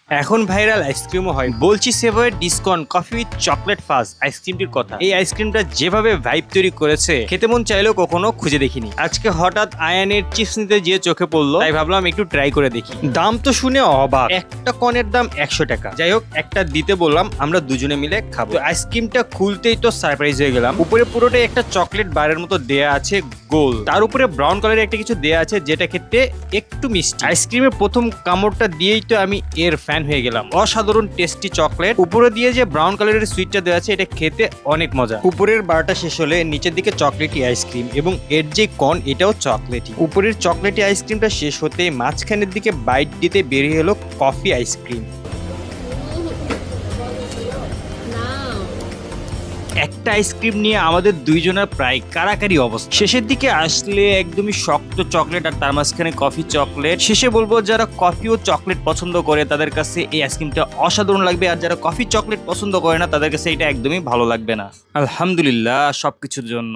এখন ভাইরাল আইসক্রিমও হয়। বলছি সেভয়ের ডিসকন কফি উইথ চকলেট ফাজ আইসক্রিমটির কথা। এই আইসক্রিমটা যেভাবে ভাইব তৈরি করেছে খেতে মন চাইলেও কখনো খুঁজে দেখিনি। আজকে হঠাৎ আয়ানের চিপস নিতে গিয়ে চোখে পড়লো, তাই ভাবলাম একটু ট্রাই করে দেখি। দাম তো শুনে অবাক, একটা কনের দাম 100 টাকা। যাই হোক, একটা দিতে বললাম, আমরা দুজনে মিলে খাবো। তো আইসক্রিমটা খুলতেই তো সারপ্রাইজ হয়ে গেলাম। উপরে পুরোটাই একটা চকলেট বারের মতো দেয়া আছে গোল, তার উপরে ব্রাউন কালারের একটা কিছু দেয়া আছে যেটা খেতে একটু মিষ্টি। আইসক্রিমের প্রথম কামড়টা দিয়েই তো আমি এর ফ্যান হয়ে গেলাম। অসাধারণ টেস্টি চকলেট, উপরে দিয়ে যে ব্রাউন কালারের সুইটটা দেওয়া আছে এটা খেতে অনেক মজা। উপরের বারটা শেষ হলে নিচের দিকে চকলেটি আইসক্রিম এবং এর যে কন এটাও চকলেটি। উপরের চকলেটি আইসক্রিমটা শেষ হতে মাঝখানের দিকে বাইট দিতে বেরিয়ে হলো কফি আইসক্রিম। একটা আইসক্রিম নিয়ে আমাদের দুইজনের প্রায় কারাকারি অবস্থা। শেষের দিকে আসলে একদমই শক্ত চকলেট আর তার মাঝখানে কফি চকলেট। শেষে বলবো যারা কফি ও চকলেট পছন্দ করে তাদের কাছে এই আইসক্রিমটা অসাধারণ লাগবে, আর যারা কফি চকলেট পছন্দ করে না তাদের কাছে এটা একদমই ভালো লাগবে না। আলহামদুলিল্লাহ সবকিছুর জন্য।